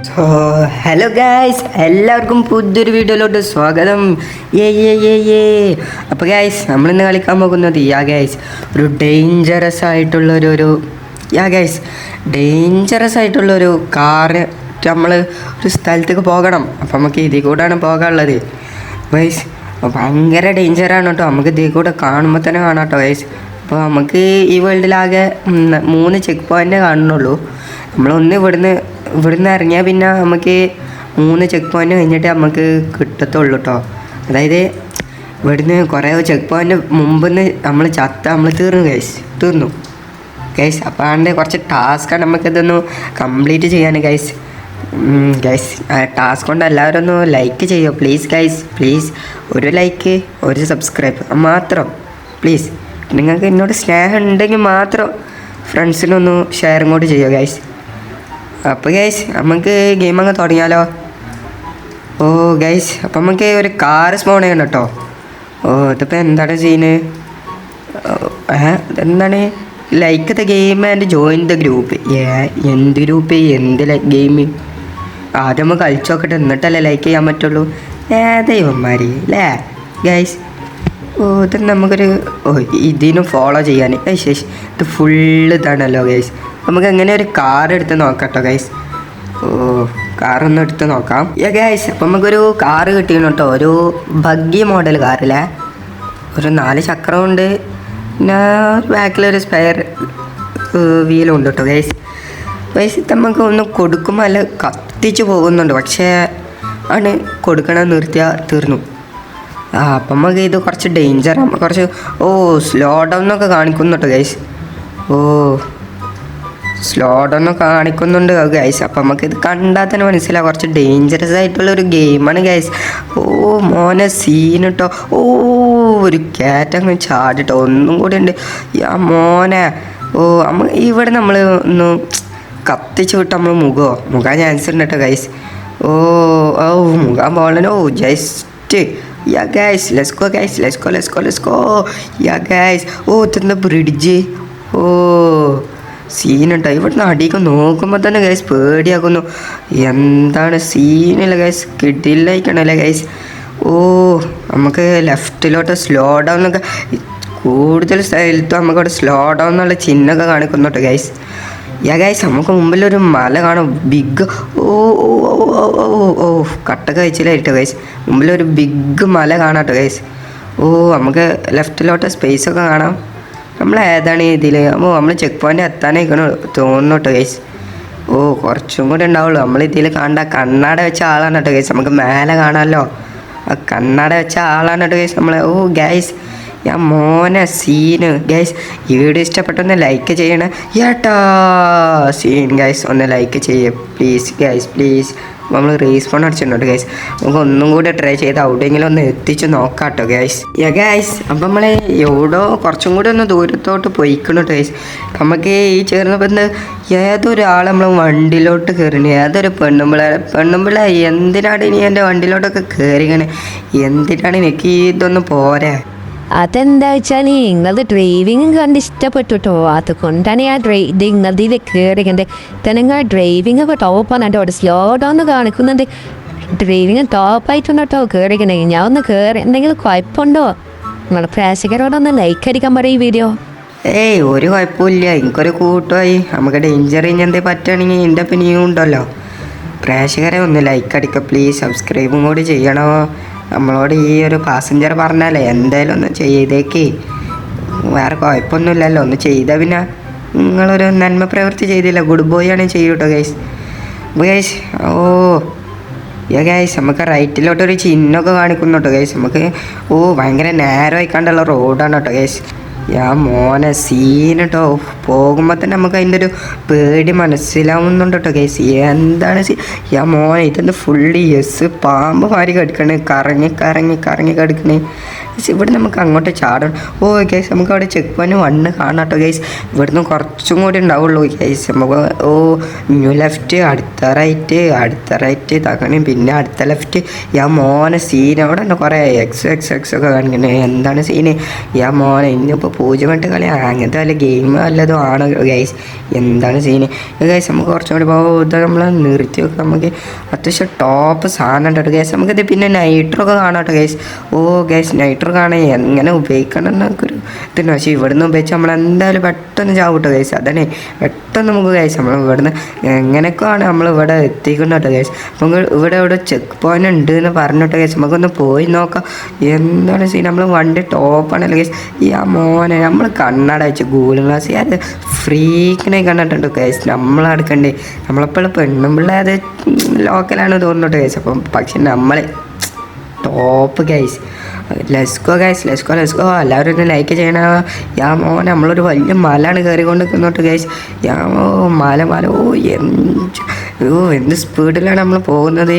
So hello guys, എല്ലാവർക്കും പുതിയൊരു വീഡിയോയിലോട്ട് സ്വാഗതം. അപ്പോൾ ഗായ്സ്, നമ്മളിന്ന് കളിക്കാൻ പോകുന്നത് ഒരു ഡേഞ്ചറസ് ആയിട്ടുള്ളൊരു ഡേഞ്ചറസ് ആയിട്ടുള്ളൊരു കാറ് നമ്മൾ ഒരു സ്ഥലത്തേക്ക് പോകണം. അപ്പോൾ നമുക്ക് ഇതിൽ കൂടെയാണ് പോകാനുള്ളത് ഗൈസ്. ഭയങ്കര ഡേഞ്ചറാണ് കേട്ടോ. നമുക്ക് ഇതിൽ കൂടെ കാണുമ്പോൾ തന്നെ കാണാം കേട്ടോ ഗൈസ്. അപ്പോൾ നമുക്ക് ഈ വേൾഡിലാകെ 3 ചെക്ക് പോയിൻ്റ് കാണുന്നുള്ളൂ. നമ്മളൊന്ന് ഇവിടുന്ന് ഇറങ്ങിയാൽ പിന്നെ നമുക്ക് 3 ചെക്ക് പോയിൻ്റ് കഴിഞ്ഞിട്ട് നമുക്ക് കിട്ടത്തുള്ളൂ കേട്ടോ. അതായത് ഇവിടുന്ന് കുറേ ചെക്ക് പോയിൻ്റ് മുമ്പിന്ന് നമ്മൾ തീർന്നു ഗൈസ്. അപ്പോൾ അതുകൊണ്ട് കുറച്ച് ടാസ്ക്കാണ് നമുക്കിതൊന്ന് കംപ്ലീറ്റ് ചെയ്യാൻ ഗൈസ്. ടാസ്ക് കൊണ്ട് എല്ലാവരും ഒന്ന് ലൈക്ക് ചെയ്യുക പ്ലീസ് ഗൈസ്. പ്ലീസ് ഒരു ലൈക്ക്, ഒരു സബ്സ്ക്രൈബ് മാത്രം പ്ലീസ്. നിങ്ങൾക്ക് എന്നോട് സ്നേഹം ഉണ്ടെങ്കിൽ മാത്രം ഫ്രണ്ട്സിനൊന്ന് ഷെയറും കൂടി ചെയ്യുക ഗൈസ്. അപ്പോൾ ഗൈസ്, നമുക്ക് ഗെയിം അങ്ങ് തുടങ്ങിയാലോ. ഓ ഗൈസ്, അപ്പം നമുക്ക് ഒരു കാറ് സ്പോൺ ചെയ്യണം കേട്ടോ. ഇതിപ്പോൾ എന്താണ് സീന്? എന്താണ് like the game and join the group. എന്ത് ഗ്രൂപ്പ്, എന്ത് ഗെയിം? ആദ്യം നമ്മൾ കളിച്ചു നോക്കട്ടെ, എന്നിട്ടല്ലേ ലൈക്ക് ചെയ്യാൻ പറ്റുള്ളൂ. ദൈവന്മാർ അല്ലേ ഗൈസ്. ഇത് നമുക്കൊരു ഇതിനും ഫോളോ ചെയ്യാൻ. ഇത് ഫുള്ള് ഇതാണല്ലോ ഗൈസ്. നമുക്ക് എങ്ങനെ ഒരു കാർ എടുത്ത് നോക്കാം കേട്ടോ ഗൈസ്. കാറൊന്നും എടുത്ത് നോക്കാം ഗൈസ്. അപ്പം നമുക്കൊരു കാറ് കിട്ടിയിരുന്നു കേട്ടോ. ഒരു ബഗ്ഗി മോഡൽ കാറില്ലേ, ഒരു 4 ചക്രമുണ്ട്, പിന്നെ ബാക്കിലൊരു സ്പെയർ വീലും ഉണ്ട് കേട്ടോ ഗൈസ്. ഇത് നമുക്ക് ഒന്ന് കൊടുക്കുമ്പോൾ അല്ല കത്തിച്ച് പോകുന്നുണ്ട്, പക്ഷേ ആണ് കൊടുക്കണം നിർത്തിയാൽ തീർന്നു. അപ്പം നമുക്ക് ഇത് കുറച്ച് ഡേഞ്ചറാണ്. കുറച്ച് സ്ലോ ഡൗൺ ഒക്കെ കാണിക്കുന്നുണ്ട് ഗൈസ്. സ്ലോ ഡൗൺ ഒക്കെ കാണിക്കുന്നുണ്ട് ഗൈസ്. അപ്പം നമുക്കിത് കണ്ടാൽ തന്നെ മനസ്സിലാവും കുറച്ച് ഡേഞ്ചറസ് ആയിട്ടുള്ളൊരു ഗെയിമാണ് ഗൈസ്. മോനെ സീൻ കേട്ടോ. ഒരു കാറ്റങ്ങ് ചാടിട്ടോ. ഒന്നും കൂടി ഉണ്ട് മോനെ. ഇവിടെ നമ്മൾ ഒന്ന് കത്തിച്ച് വിട്ട് നമ്മൾ മുഖാൻ ചാൻസ് ഉണ്ട് കേട്ടോ ഗൈസ്. മുഖാൻ പോകണോ just. Guys let's go guys, let's go. Guys ഇതെന്താ ബ്രിഡ്ജ്. സീനുണ്ടോ. ഇവിടുന്ന് അടിയൊക്കെ നോക്കുമ്പോൾ തന്നെ ഗൈസ് പേടിയാക്കുന്നു. എന്താണ് സീനില്ല ഗൈസ്, കിടിലായിക്കണല്ലേ ഗൈസ്. നമുക്ക് ലെഫ്റ്റിലോട്ട് സ്ലോ ഡൗൺ ഒക്കെ കൂടുതൽ സ്ഥലത്തും നമുക്കവിടെ സ്ലോ ഡൗൺ എന്നുള്ള ചിഹ്നമൊക്കെ കാണിക്കുന്നുണ്ട് ഗൈസ്. ഗൈസ് നമുക്ക് മുമ്പിലൊരു മല കാണും, ബിഗ്. കട്ടൊക്കെ കഴിച്ചില്ലായിട്ട് ഗൈസ്. മുമ്പിലൊരു ബിഗ് മല കാണാം കേട്ടോ ഗൈസ്. നമുക്ക് ലെഫ്റ്റിലോട്ട് സ്പേസൊക്കെ കാണാം. നമ്മൾ ഏതാണ് ഇതിൽ? നമ്മൾ ചെക്ക് പോയിൻ്റ് എത്താനായിക്കണം തോന്നുന്നു കേട്ടോ ഗൈസ്. കുറച്ചും കൂടെ ഉണ്ടാവുള്ളൂ. നമ്മൾ ഇതിൽ കണ്ട കണ്ണാട വെച്ച ആളാണ് കേട്ടോ ഗൈസ്. നമുക്ക് മേലെ കാണാമല്ലോ. കണ്ണാട വെച്ച ആളാണ് കേട്ടോ ഗൈസ് നമ്മൾ. ഗൈസ് മോനെ സീന് ഗൈസ്. ഈ വീഡിയോ ഇഷ്ടപ്പെട്ടൊന്ന് ലൈക്ക് ചെയ്യണേ ഏട്ടാ. സീൻ ഗൈസ്, ഒന്ന് ലൈക്ക് ചെയ്യേ പ്ലീസ് ഗൈസ്, പ്ലീസ്. നമ്മൾ റീസ്പോൺ അടിച്ചിട്ടുണ്ട് ഗൈസ്. നമുക്ക് ഒന്നും കൂടെ ട്രൈ ചെയ്ത് അവിടെയെങ്കിലും ഒന്ന് എത്തിച്ച് നോക്കാം കേട്ടോ ഗൈസ്. ഗൈസ് അപ്പം നമ്മൾ എവിടോ കുറച്ചും കൂടി ഒന്ന് ദൂരത്തോട്ട് പോയിക്കണം കേട്ടോ ഗൈസ്. നമുക്ക് ഈ ചേർന്നപ്പോൾ ഏതൊരാൾ നമ്മൾ വണ്ടിയിലോട്ട് കയറിന്, ഏതൊരു പെണ്ണുമ്പിള്ള എന്തിനാണ് ഇനി എൻ്റെ വണ്ടിയിലോട്ടൊക്കെ കയറിക്കണേ? എന്തിനാണ് എനിക്ക് ഇതൊന്നും പോരാ? അതെന്താ വെച്ചാൽ നിങ്ങളത് ഡ്രൈവിങ് കണ്ട് ഇഷ്ടപ്പെട്ടു കേട്ടോ. അതുകൊണ്ടാണ് ഞാൻ നിങ്ങളുടെ ഇത് കയറിക്കണ്ടേ. നിങ്ങൾ ഡ്രൈവിങ് ഒക്കെ ടോപ്പാണ് കേട്ടോ. അവിടെ സ്ലോ ഡൗൺ കാണിക്കുന്നുണ്ട്. ഡ്രൈവിങ് ടോപ്പായിട്ടുണ്ട് കേട്ടോ കയറിക്കണേ. ഞാൻ ഒന്ന് കയറി എന്തെങ്കിലും കുഴപ്പമുണ്ടോ? നിങ്ങൾ പ്രേക്ഷകരോടൊന്ന് ലൈക്ക് അടിക്കാൻ പറയും ഈ വീഡിയോ. ഒരു കുഴപ്പമില്ല. എനിക്കൊരു കൂട്ടമായി. നമുക്ക് ഡേഞ്ചർ ഇനി എന്തെങ്കിലും പറ്റുകയാണെങ്കിൽ എൻ്റെ പിന്നെയും ഉണ്ടല്ലോ. പ്രേക്ഷകരെ ഒന്ന് ലൈക്ക് അടിക്കുക പ്ലീസ്. സബ്സ്ക്രൈബും കൂടി ചെയ്യണോ. നമ്മളോട് ഈ ഒരു പാസഞ്ചർ പറഞ്ഞാലേ എന്തായാലും ഒന്ന് ചെയ്തേക്ക്. വേറെ കുഴപ്പമൊന്നുമില്ലല്ലോ. ഒന്ന് ചെയ്താൽ പിന്നെ നിങ്ങളൊരു നന്മ പ്രവൃത്തി ചെയ്തില്ല, ഗുഡ് ബോയ് ആണ് ചെയ്യൂട്ടോ ഗൈസ്. ഗൈസ് ഗൈസ് നമുക്ക് റൈറ്റിലോട്ടൊരു ചിഹ്നമൊക്കെ കാണിക്കുന്നു കേട്ടോ ഗൈസ്. നമുക്ക് ഭയങ്കര നേരം ആയിക്കാണ്ടുള്ള റോഡാണ് കേട്ടോ ഗൈസ്. മോനെ സീൻ കേട്ടോ. പോകുമ്പോൾ തന്നെ നമുക്ക് അതിൻ്റെ ഒരു പേടി മനസ്സിലാവുന്നുണ്ട് കേട്ടോ ഗൈസ്. എന്താണ് മോനെ ഇതെന്ത് ഫുള്ളി പാമ്പ് മാറി കിടക്കണേ, കറങ്ങി കിടക്കണേ. ഗൈസ് ഇവിടെ നമുക്ക് അങ്ങോട്ട് ചാടണം. ഓ ഗൈസ് നമുക്ക് അവിടെ ചെക്ക് പോയിന്റ് 1 കാണാം കേട്ടോ ഗൈസ്. ഇവിടുന്ന് കുറച്ചും കൂടി ഉണ്ടാവുള്ളൂ ഗൈസ്. നമുക്ക് ഓ ന്യൂ ലെഫ്റ്റ്, അടുത്ത റൈറ്റ് തകണി, പിന്നെ അടുത്ത ലെഫ്റ്റ്. മോനെ സീൻ അവിടെ ഉണ്ട് കുറേ എക്സ് ഒക്കെ കാണിക്കുന്നത്. എന്താണ് സീന് മോനെ? ഇന്നിപ്പോൾ 0-8 കളി അങ്ങനത്തെ വല്ല ഗെയിം വല്ലതും ആണ് ഗൈസ്. എന്താണ് സീന് ഗൈസ്? നമുക്ക് കുറച്ചും കൂടി ഇത് നമ്മൾ നിർത്തി വെക്കാം. നമുക്ക് അത്യാവശ്യം ടോപ്പ് സാധനം ഉണ്ട് ഗൈസ്. നമുക്കിത് പിന്നെ നൈട്രോ ഒക്കെ കാണാം കേട്ടോ ഗൈസ്. ഓ ഗൈസ് നൈട്രോ കാണാൻ എങ്ങനെ ഉപയോഗിക്കണം എന്നൊക്കെ ഒരു ഇതുണ്ട്. പക്ഷേ ഇവിടുന്ന് ഉപയോഗിച്ച് നമ്മൾ എന്തായാലും പെട്ടെന്ന് ചാവും കേട്ടോ ഗൈസ്. അതന്നെ പെട്ടെന്ന് നമുക്ക് ഗൈസ് നമ്മൾ ഇവിടുന്ന് എങ്ങനെയൊക്കെയാണ് നമ്മൾ ഇവിടെ എത്തിക്കുന്നത് കേട്ടോ ഗൈസ്. നമുക്ക് ഇവിടെ ചെക്ക് പോയിന്റ് ഉണ്ട് എന്ന് പറഞ്ഞിട്ട് ഗൈസ് നമുക്കൊന്ന് പോയി നോക്കാം. എന്താണ് സീൻ? നമ്മൾ വണ്ടി ടോപ്പാണല്ലോ ഗൈസ്. മോനെ നമ്മൾ കണ്ണട വെച്ച് ഗൂഗിൾ ക്ലാസ് അത് ഫ്രീക്കിനെ കണ്ടിട്ടുണ്ട് ഗൈസ്. നമ്മളെടുക്കണ്ടേ നമ്മളെപ്പോഴും പെണ്ണും പിള്ളേ അത് ലോക്കലാണ് തോന്നുന്നുണ്ട് ഗൈസ്. അപ്പം പക്ഷെ നമ്മൾ top guys. Let's go guys, let's go എല്ലാവരും ഒന്ന് ലൈക്ക് ചെയ്യണ. മോനെ നമ്മളൊരു വലിയ മലയാണ് കയറിക്കൊണ്ട് നിൽക്കുന്നുണ്ട് ഗൈസ്. മല എന്ത് സ്പീഡിലാണ് നമ്മൾ പോകുന്നത്.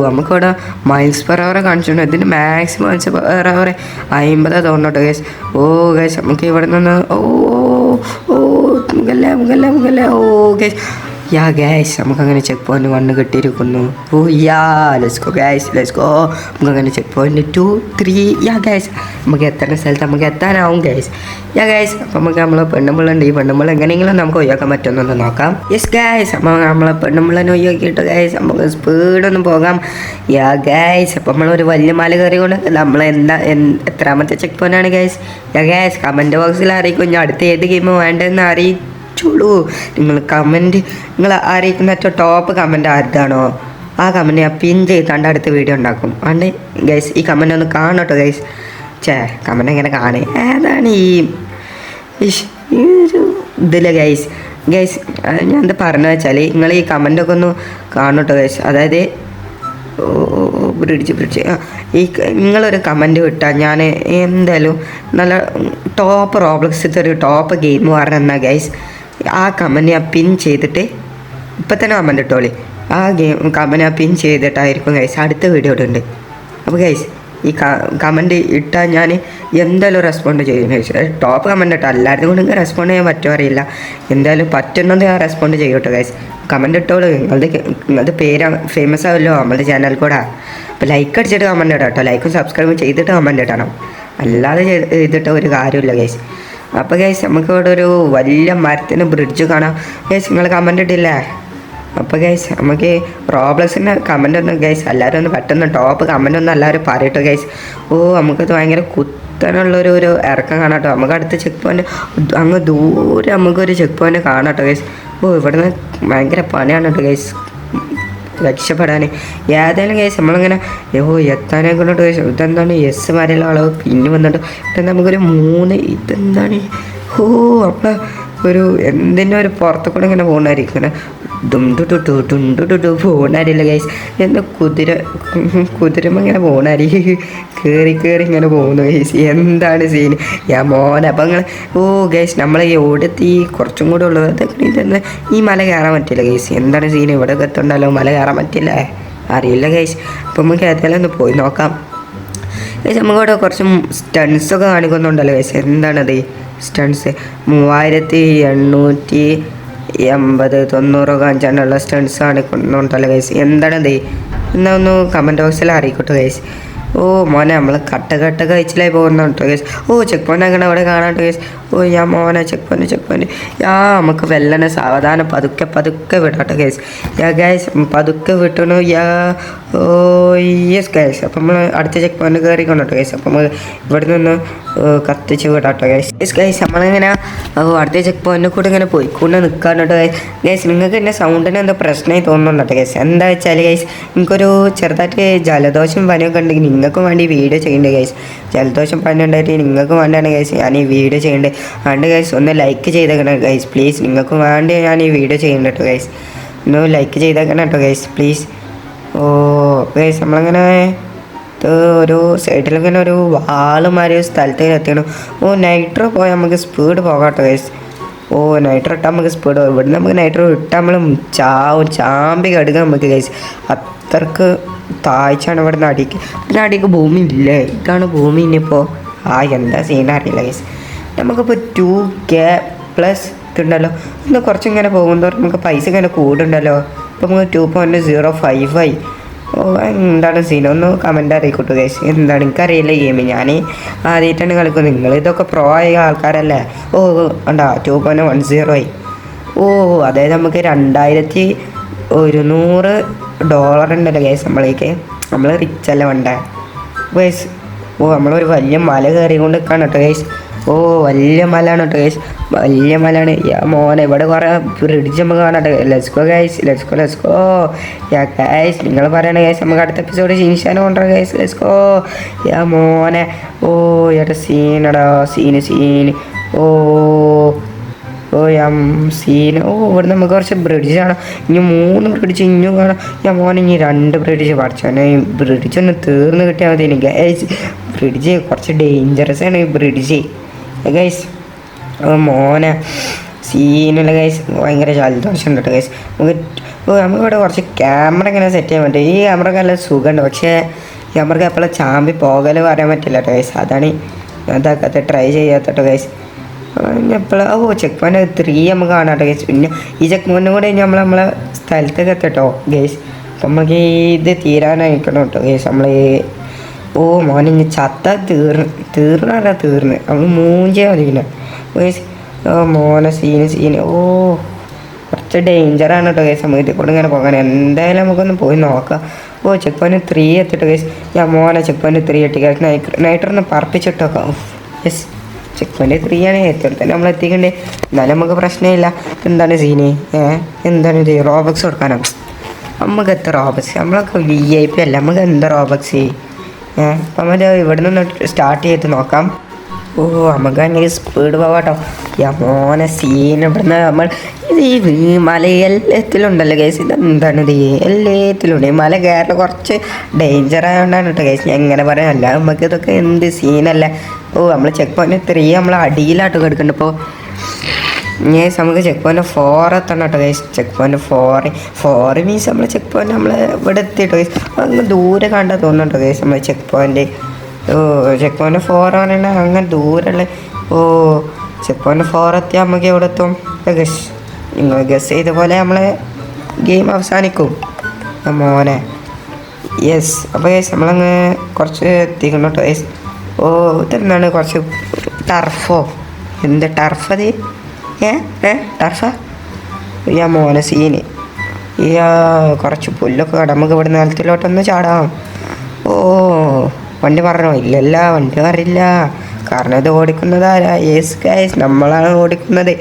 നമുക്കിവിടെ മൈൽസ് പെർ അവർ കാണിച്ചിട്ടുണ്ട്. ഇതിന് മാക്സിമം മൈൽസ് പെർ അവർ 50 തോന്നുന്നുണ്ട് ഗൈസ്. ഗൈസ് നമുക്ക് ഇവിടെ നിന്ന് മുകല്ലേ ഗൈസ്. ഗൈസ് നമുക്കങ്ങനെ ചെക്ക് പോയിന്റ് 1 കിട്ടിയിരിക്കുന്നു. Let's go. നമുക്കങ്ങനെ ചെക്ക് പോയിന്റ് 2, 3 ഗൈസ് നമുക്ക് എത്തേണ്ട സ്ഥലത്ത് നമുക്ക് എത്താനാവും ഗൈസ്. ഗൈസ് അപ്പം നമുക്ക് നമ്മളെ പെണ്ണുമ്പിള്ളുണ്ട്. ഈ പെണ്ണുമ്പിള്ള എങ്ങനെയെങ്കിലും നമുക്ക് ഒഴിവാക്കാൻ പറ്റുമെന്നൊന്ന് നോക്കാം. യെസ് ഗൈസ് അപ്പോൾ നമ്മളെ പെണ്ണുമ്പിള്ളനെ ഒഴിവാക്കിയിട്ട് ഗൈസ് നമുക്ക് സ്പീഡൊന്നും പോകാം. ഗൈസ് അപ്പം നമ്മളൊരു വലിയ മല കയറിക്കൊണ്ട് നമ്മൾ എത്രാമത്തെ ചെക്ക് പോയിന്റാണ് ഗൈസ്. ഗൈസ് കമൻറ്റ് ബോക്സിൽ അറിയിക്കും ഞാൻ അടുത്ത ഏത് ഗെയിം വേണ്ടതെന്ന് അറിയിച്ചോളൂ. നിങ്ങൾ അറിയിക്കുന്ന ഏറ്റവും ടോപ്പ് കമൻറ്റ് ആരുതാണോ ആ കമൻറ്റ് ഞാൻ പിൻ ചെയ്താണ്ട് അടുത്ത വീഡിയോ ഉണ്ടാക്കും. അതുകൊണ്ട് ഗൈസ് ഈ കമൻറ്റ് ഒന്ന് കാണട്ടോ ഗൈസ്. കമൻറ്റ് എങ്ങനെ കാണേ ഏതാണ് ഈ ഒരു ഇതില്ല ഗൈസ്. ഞാൻ എന്താ പറഞ്ഞു വെച്ചാൽ നിങ്ങൾ ഈ കമൻറ്റൊക്കെ ഒന്ന് കാണട്ടോ ഗൈസ്. അതായത് ബ്രിഡ്ജ് നിങ്ങളൊരു കമൻറ്റ് വിട്ടാൽ ഞാൻ എന്തായാലും നല്ല ടോപ്പ് റോബ്ലക്സിലത്തെ ഒരു ടോപ്പ് ഗെയിം പറഞ്ഞാൽ ഗൈസ് ആ കമൻറ്റ് ഞാൻ പിൻ ചെയ്തിട്ട് ഇപ്പം തന്നെ കമൻറ്റ് ഇട്ടോളി. ആ കമൻറ്റ് ഞാൻ പിൻ ചെയ്തിട്ടായിരിക്കും ഗൈസ് അടുത്ത വീഡിയോ ഉണ്ട്. അപ്പോൾ ഗൈസ് ഈ കമൻറ്റ് ഇട്ടാൽ ഞാൻ എന്തായാലും റെസ്പോണ്ട് ചെയ്യും ഗൈസ്. ടോപ്പ് കമൻറ്റ് ഇട്ടാൽ എല്ലാവരും കൊണ്ട് റെസ്പോണ്ട് ചെയ്യാൻ പറ്റുമോ അറിയില്ല. എന്തായാലും പറ്റുന്നത് ഞാൻ റെസ്പോണ്ട് ചെയ്യട്ടോ ഗൈസ്. കമൻറ്റ് ഇട്ടോളൂ. നിങ്ങളുടെ പേര് ഫേമസ് ആവുമല്ലോ നമ്മളുടെ ചാനൽ കൂടെ. അപ്പോൾ ലൈക്ക് അടിച്ചിട്ട് കമൻറ്റ് ഇടാം കേട്ടോ. ലൈക്കും സബ്സ്ക്രൈബും ചെയ്തിട്ട് കമൻറ്റ് ഇടണം. അല്ലാതെ ചെയ്തിട്ട് ഒരു കാര്യമില്ല ഗൈസ്. അപ്പോൾ ഗൈസ് നമുക്ക് ഇവിടെ ഒരു വലിയ മരത്തിന് ബ്രിഡ്ജ് കാണാം ഗൈസ്. നിങ്ങൾ കമൻറ്റ് ഇട്ടില്ലേ? അപ്പോൾ ഗൈസ് നമുക്ക് റോബ്ലക്സിൻ്റെ കമൻറ്റ് ഒന്ന് ഗൈസ് എല്ലാവരും ഒന്ന് പെട്ടെന്ന് ടോപ്പ് കമൻറ്റ് ഒന്ന് എല്ലാവരും പറയട്ടോ ഗൈസ്. നമുക്കത് ഭയങ്കര കുത്തനുള്ളൊരു ഇറക്കം കാണാം കേട്ടോ. നമുക്ക് അടുത്ത ചെക്ക് പോയിന്റ് അങ്ങ് ദൂരെ നമുക്കൊരു ചെക്ക് പോയിന്റ് കാണാം കേട്ടോ ഗൈസ്. ഇവിടുന്ന് ഭയങ്കര പണിയാണ് കേട്ടോ ഗൈസ് രക്ഷപ്പെടാൻ. ഏതായാലും ഗൈസ് നമ്മളിങ്ങനെ എത്താനെ കൊണ്ടോട്ട് ഗൈസ്. ഇതെന്താണ് എസ് മാരെയുള്ള അളവ് പിന്നെ വന്നിട്ട് ഇതെന്താ നമുക്കൊരു 3 ഇതെന്താണ് നമ്മൾ ഒരു എന്തിൻ്റെ ഒരു പുറത്തു കൂടെ ഇങ്ങനെ പോകുന്നതായിരിക്കും. ഇങ്ങനെ ഡുണ്ടു പോകുന്നതാരില്ല ഗൈസ്. എന്താ കുതിരമ്മ ഇങ്ങനെ പോകുന്നതായിരിക്കും. കയറി ഇങ്ങനെ പോകുന്നു ഗൈസ്. എന്താണ് സീന് മോനെ? അപ്പം നിങ്ങൾ ഗൈസ് നമ്മൾ എവിടെത്തി കുറച്ചും കൂടെ ഉള്ളത് ഇതെന്താ ഈ മല കയറാൻ പറ്റില്ല ഗൈസ്. എന്താണ് സീന്? ഇവിടെ എത്തുണ്ടല്ലോ മല കയറാൻ പറ്റില്ല അറിയില്ല ഗൈസ്. അപ്പം നമുക്ക് ഏതായാലും ഒന്ന് പോയി നോക്കാം ഗൈസ്. നമുക്കിവിടെ കുറച്ച് സ്റ്റൺസൊക്കെ കാണിക്കുന്നുണ്ടല്ലോ ഗൈസ്. എന്താണത് സ്റ്റൺസ്? 3880 90 കാണിച്ചാണ്ടുള്ള സ്റ്റൺസ് കാണിക്കുന്നുണ്ടല്ലോ ഗൈസ്. എന്താണത്? എന്നാൽ ഒന്ന് കമൻറ്റ് ബോക്സിൽ അറിയിക്കട്ടെ ഗൈസ്. മോനെ നമ്മൾ കട്ട കഴിച്ചിലായി പോകുന്നുണ്ടോ ഗൈസ്. ചെക്ക് പോയിന്റ് അങ്ങനെ അവിടെ കാണാട്ടോ ഗൈസ്. മോനെ ചെക്ക് പോയിന്റ് നമുക്ക് വെല്ലനെ സാവധാനം പതുക്കെ വിടാട്ടോ ഗൈസ്. ഗൈസ് പതുക്കെ വിട്ടണു. Yes guys. അപ്പം നമ്മൾ അടുത്ത ചെക്ക് പോയിന്റ് കയറിക്കൊണ്ടോ ഗൈസ്. അപ്പം നമ്മൾ ഇവിടെ നിന്ന് കത്തിച്ച് വിടാട്ടോ ഗൈസ്. ഗൈസ് നമ്മളിങ്ങനെ അടുത്ത ചെക്ക് പോയിന്റ് കൂടെ ഇങ്ങനെ പോയിക്കൊണ്ട് നിൽക്കാറുണ്ട് ഗൈസ്. നിങ്ങൾക്ക് എൻ്റെ സൗണ്ടിന് എന്തോ പ്രശ്നമായി തോന്നുന്നുണ്ടോ ഗൈസ്. എന്താ വെച്ചാൽ ഗൈസ് എനിക്കൊരു ചെറുതായിട്ട് ജലദോഷം പനിയൊക്കെ ഉണ്ടെങ്കിൽ നിങ്ങൾക്കും വേണ്ടി വീഡിയോ ചെയ്യേണ്ടത് ഗൈസ്. ജലദോഷം പനി ഉണ്ടായിട്ട് നിങ്ങൾക്കും വേണ്ടിയാണ് ഗൈസ് ഞാൻ ഈ വീഡിയോ ചെയ്യേണ്ടത്. അതുകൊണ്ട് ഗൈസ് ഒന്ന് ലൈക്ക് ചെയ്തേക്കണം ഗൈസ് പ്ലീസ്. നിങ്ങൾക്കും വേണ്ടി ഞാൻ ഈ വീഡിയോ ചെയ്യേണ്ട കേട്ടോ ഗൈസ്. ഒന്ന് ലൈക്ക് ചെയ്തേക്കണം കേട്ടോ ഗൈസ് പ്ലീസ്. ഗൈസ് നമ്മളിങ്ങനെ ഒരു സൈഡിലിങ്ങനെ ഒരു വാളുമാരി സ്ഥലത്തേക്ക് എത്തിക്കണം. നൈട്രോ പോയാൽ നമുക്ക് സ്പീഡ് പോകാം കേട്ടോ ഗൈസ്. ഓ നൈട്രോ ഇട്ടാൽ നമുക്ക് സ്പീഡ് പോകും. ഇവിടുന്ന് നമുക്ക് നൈട്രോ ഇട്ടാൽ നമ്മൾ ചാമ്പി കടുക നമുക്ക് ഗൈസ്. അത്രക്ക് താഴ്ചയാണ് ഇവിടുന്ന് അടിക്ക്. പിന്നെ അടിക്ക് ഭൂമി ഇല്ലേ? ഇതാണ് ഭൂമി. ഇനിയിപ്പോൾ എന്താ സീൻ അറിയില്ല ഗൈസ്. നമുക്കിപ്പോൾ 2K പ്ലസ് ഇതുണ്ടല്ലോ. ഒന്ന് കുറച്ചിങ്ങനെ പോകുന്നതോറും നമുക്ക് പൈസ ഇങ്ങനെ കൂടുണ്ടല്ലോ. ഇപ്പോൾ നമുക്ക് 2.05 ആയി. ഓ എന്താണ് സീൻ? ഒന്ന് കമൻ്റ് അറിയിക്കോട്ടു ഗൈസ്. എന്താണ് എനിക്കറിയില്ല ഗെയിം. ഞാൻ ആദ്യമായിട്ടാണ് കളിക്കുന്നത്. നിങ്ങൾ ഇതൊക്കെ പ്രോ ആയ ആൾക്കാരല്ലേ? ഓ ഉണ്ടാ 2.10 ആയി. ഓ അതായത് നമുക്ക് $2100 ഉണ്ടല്ലോ ഗൈസ് നമ്മളേക്ക്. നമ്മൾ റിച്ച് അല്ല വേണ്ടേ ഗൈസ്. ഓ നമ്മളൊരു വലിയ മല കയറി കൊണ്ട് നിൽക്കുകയാണ് കേട്ടോ ഗൈസ്. ഓ വലിയ മലയാണ് കേട്ടോ ഗൈസ്. വലിയ മലയാണ്. മോനെ ഇവിടെ കുറേ ബ്രിഡ്ജ് നമുക്ക് കാണാം കേട്ടോ. Let's go yeah guys. നിങ്ങൾ പറയണ ഗൈസ് നമുക്ക് അടുത്ത എപ്പിസോഡ് ഷിൻഷാനെ കൊണ്ടുവരാം ഗൈസ്. ലെറ്റ്സ് ഗോ യാ മോനെ. ഓ ഏട്ടാ സീനടാ സീന്. ഓ സീന്. ഓ ഇവിടെ നമുക്ക് കുറച്ച് ബ്രിഡ്ജ് കാണാം. ഇനി 3 ബ്രിഡ്ജ് ഇനിയും കാണാം. മോനെ ഇനി 2 ബ്രിഡ്ജ് പഠിച്ചാൽ ബ്രിഡ്ജ് ഒന്ന് തീർന്ന് കിട്ടിയാൽ മതി എനിക്ക് ഗൈസ്. ബ്രിഡ്ജ് കുറച്ച് ഡേഞ്ചറസ് ആണ് ഈ ബ്രിഡ്ജ് ഗൈസ്. മോനെ സീനുള്ള ഗൈസ്. ഭയങ്കര ജലദോഷം ഉണ്ട് ഗൈസ്. നമുക്കിവിടെ കുറച്ച് ക്യാമറ ഇങ്ങനെ സെറ്റ് ചെയ്യാൻ പറ്റും. ഈ ക്യാമറക്ക് നല്ല സുഖമുണ്ട്. പക്ഷേ ക്യാമറക്ക് എപ്പോഴും ചാമ്പി പോകൽ പറയാൻ പറ്റില്ല കേട്ടോ ഗൈസ്. അതാണ് അതൊക്കെ ട്രൈ ചെയ്യാത്തട്ടോ ഗൈസ്. എപ്പോഴും ചെക്ക് പോയിന്റ് 3 നമുക്ക് കാണാം കേട്ടോ ഗൈസ്. പിന്നെ ഈ ചെക്ക് പോയിന്റും കൂടെ നമ്മളെ സ്ഥലത്തേക്ക് എത്തട്ടോ ഗൈസ്. അപ്പം നമുക്ക് ഇത് തീരാനായിക്കണം കേട്ടോ ഗൈസ്. നമ്മൾ ഓ മോനെ ഇനി ചത്ത തീർന്ന് നമ്മൾ മൂഞ്ചിയാൽ മതി പിന്നെ ഗൈസ്. ഓ മോനെ സീന്. ഓ കുറച്ച് ഡേഞ്ചറാണ് കേട്ടോ ഗൈസ്. നമുക്ക് ഇതിൽ കൂടെ ഇങ്ങനെ പോകാൻ. എന്തായാലും നമുക്കൊന്ന് പോയി നോക്കാം. ഓ ചെക്ക് പോയിന്റ് 3 എത്തിട്ടോ ഗൈസ്. മോനെ ചെക്ക് പോയിന്റ് 3 എത്തി ഗൈസ്. നൈറ്ററൊന്ന് പറപ്പിച്ചിട്ടോക്കാം. യെസ് ചെക്ക് പോയിന്റ് 3 ആണ്. എത്തിയെടുത്ത് തന്നെ നമ്മൾ എത്തിക്കണ്ടേ. എന്നാലും നമുക്ക് പ്രശ്നമില്ല. എന്താണ് സീന്? എന്താണ് ഇത്? റോബക്സ് കൊടുക്കാനോ? നമുക്ക് എത്ര റോബക്സ്? നമ്മളൊക്കെ VIP അല്ല. നമുക്ക് എന്താ റോബക്സ്? അപ്പം നമ്മൾ ഇവിടെ നിന്ന് സ്റ്റാർട്ട് ചെയ്ത് നോക്കാം. ഓ നമുക്ക് അങ്ങനെ സ്പീഡ് പോവാട്ടോ. മോനെ സീൻ. ഇവിടുന്ന് നമ്മൾ ഇത് ഈ മല എല്ലാത്തിലും ഉണ്ടല്ലോ ഗൈസ്. ഇതെന്താണ് ഇത്? എല്ലാത്തിലും ഉണ്ട്. ഈ മല കയറൽ കുറച്ച് ഡേഞ്ചർ ആയതുകൊണ്ടാണ് കേട്ടോ ഗൈസ്. ഞാൻ എങ്ങനെ പറയാം. അല്ല നമുക്ക് ഇതൊക്കെ എന്ത് സീനല്ല. ഓ നമ്മൾ ചെക്ക് പോയിന്റ് 3 നമ്മൾ അടിയിലാട്ടോ കിടക്കുന്നുണ്ട്. ഇപ്പോൾ നമുക്ക് ചെക്ക് പോയിന്റ് 4 എത്തണം കേട്ടോ ഗൈസ്. ചെക്ക് പോയിന്റ് 4 മീൻസ് നമ്മൾ ചെക്ക് പോയിന്റ് നമ്മൾ ഇവിടെ എത്തിയിട്ടോ ഗൈസ്. അങ്ങ് ദൂരെ കണ്ടാൽ തോന്നുന്നുണ്ടോ ഗൈസ് നമ്മൾ ചെക്ക് പോയിന്റ്. ഓ ചെക്ക് പോയിന്റ് 4 ആണെങ്കിൽ അങ്ങനെ ദൂരമുള്ള. ഓ ചെക്ക് പോയിന്റ് 4 എത്തിയാൽ നമുക്ക് എവിടെ എത്തും ഗസ്? നിങ്ങൾ ഗസ് ചെയ്ത പോലെ നമ്മളെ ഗെയിം അവസാനിക്കും മോനെ. യെസ് അപ്പോൾ ഗൈസ് നമ്മളങ്ങ് കുറച്ച് എത്തിക്കണം കേട്ടോ ഗൈസ്. ഓ ഇതെന്താണ്? കുറച്ച് ടർഫോ? എന്ത് ടർഫ് അത്? ടർഫാ? മോനെ സീന്. കുറച്ച് പുല്ലൊക്കെ നമുക്ക് ഇവിടെ നിലത്തിലോട്ടൊന്ന് ചാടാം. ഓ വണ്ടി പറഞ്ഞോ? ഇല്ലല്ല വണ്ടി പറയില്ല. കാരണം ഇത് ഓടിക്കുന്നതാരാ? യെസ് ഗൈസ് നമ്മളാണ് ഓടിക്കുന്നത്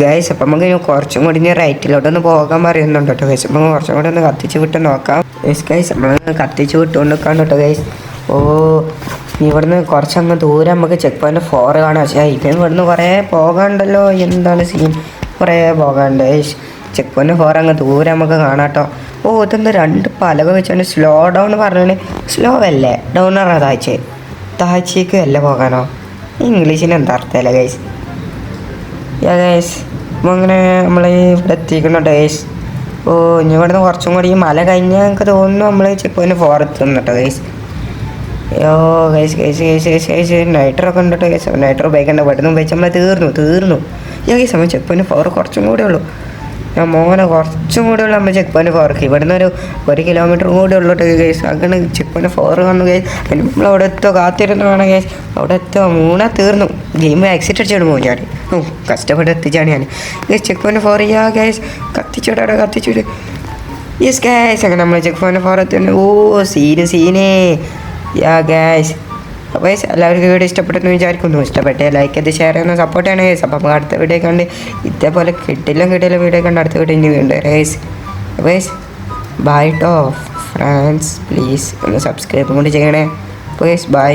ഗൈസ്. അപ്പം നമുക്ക് കുറച്ചും കൂടി ഇനി റൈറ്റിലോട്ടൊന്ന് പോകാൻ പറയുന്നുണ്ട് കേട്ടോ ഗൈസ്. അപ്പം കുറച്ചും കൂടി ഒന്ന് കത്തിച്ച് വിട്ട് നോക്കാം. യെസ് ഗൈസ് നമ്മൾ കത്തിച്ച് വിട്ടുകൊണ്ട് നിൽക്കാം കേട്ടോ ഗൈസ്. ഓ ഇവിടുന്ന് കുറച്ചങ്ങ് ദൂരം നമുക്ക് ചെക്ക് പോയിന്റ് 4 കാണാം. പക്ഷേ ഇപ്പം ഇവിടുന്ന് കുറേ പോകാണ്ടല്ലോ. എന്താണ് സീൻ? കുറേ പോകാണ്ട് ഗൈസ്. ചെക്ക് പോയിന്റ് 4 അങ്ങ് ദൂരം നമുക്ക് കാണാം കേട്ടോ. ഓ ഇതെന്താ 2 പലക വെച്ചാണ് സ്ലോ ഡൗൺ പറഞ്ഞാൽ? സ്ലോ അല്ലേ? ഡൗണറാ? താഴ്ചയ്ക്ക് അല്ല പോകാനോ? ഇംഗ്ലീഷിന് എന്താ അർത്ഥമല്ല ഗൈസ്. ഗൈസ് അപ്പോൾ അങ്ങനെ നമ്മൾ ഇവിടെ എത്തിക്കുന്നുണ്ട് ഗൈസ്. ഓ ഇനി ഇവിടുന്ന് കുറച്ചും കൂടി ഈ മല കഴിഞ്ഞാൽ എനിക്ക് തോന്നുന്നു നമ്മൾ ചെക്ക് പോയിന്റ് 4 എത്തുന്നു കേട്ടോ ഗൈസ്. ഓ ഗൈസ് നൈട്രൊക്കെ ഉണ്ട് കേട്ടോ ഗൈസ്. നൈട്രോ ഉപയോഗിക്കേണ്ട. ഇവിടുന്ന് ഉപയോഗിച്ച് നമ്മൾ തീർന്നു. ഗൈസ് നമ്മൾ ചെക്ക് പോയിന്റ് 4 കുറച്ചും കൂടെ ഉള്ളൂ. മോനെ കുറച്ചും കൂടെ ഉള്ളു നമ്മൾ ചെക്ക് പോയിന്റ് 4. ഇവിടുന്ന് ഒരു കിലോമീറ്റർ കൂടെ ഉള്ളൂ ഗൈസ്. അങ്ങനെ ചെക്ക് പോയിന്റ് 4 വന്നു ഗൈസ്. പിന്നെ നമ്മൾ അവിടെ എത്തുക കാത്തിരുന്ന് വേണം ഗൈസ്. അവിടെ എത്തുക 3 തീർന്നു. ഗെയിം എക്സിറ്റ് അടിച്ചിട്ട് പോകും ഞാൻ. കഷ്ടപ്പെട്ട് എത്തിച്ചാണ് ഞാൻ ഗൈസ്. Check point 4 guys. കത്തിച്ചിട്ട് യെസ് ഗൈസ്. അങ്ങനെ നമ്മൾ ചെക്ക് പോയിന്റ് 4 എത്തുന്നു. ഓ സീന് ഗൈസ്. അപ്പോൾ ഗൈസ് എല്ലാവർക്കും വീഡിയോ ഇഷ്ടപ്പെട്ടെന്ന് വിചാരിക്കുന്നു. ഇഷ്ടപ്പെട്ടേ ലൈക്ക് ചെയ്ത് ഷെയർ ചെയ്യുന്ന സപ്പോർട്ട് ചെയ്യണം ഗൈസ്. അപ്പോൾ നമുക്ക് അടുത്ത വീഡിയോ കണ്ട് ഇതേപോലെ കിട്ടില്ല വീഡിയോ കണ്ട് അടുത്ത വീഡിയോ ഇനി വീണ്ടും ഗൈസ്. അപ്പോൾ guys bye to friends. Please ഒന്ന് സബ്സ്ക്രൈബും കൂടി ചെയ്യണേ. അപ്പോൾ ഗൈസ് ബൈ.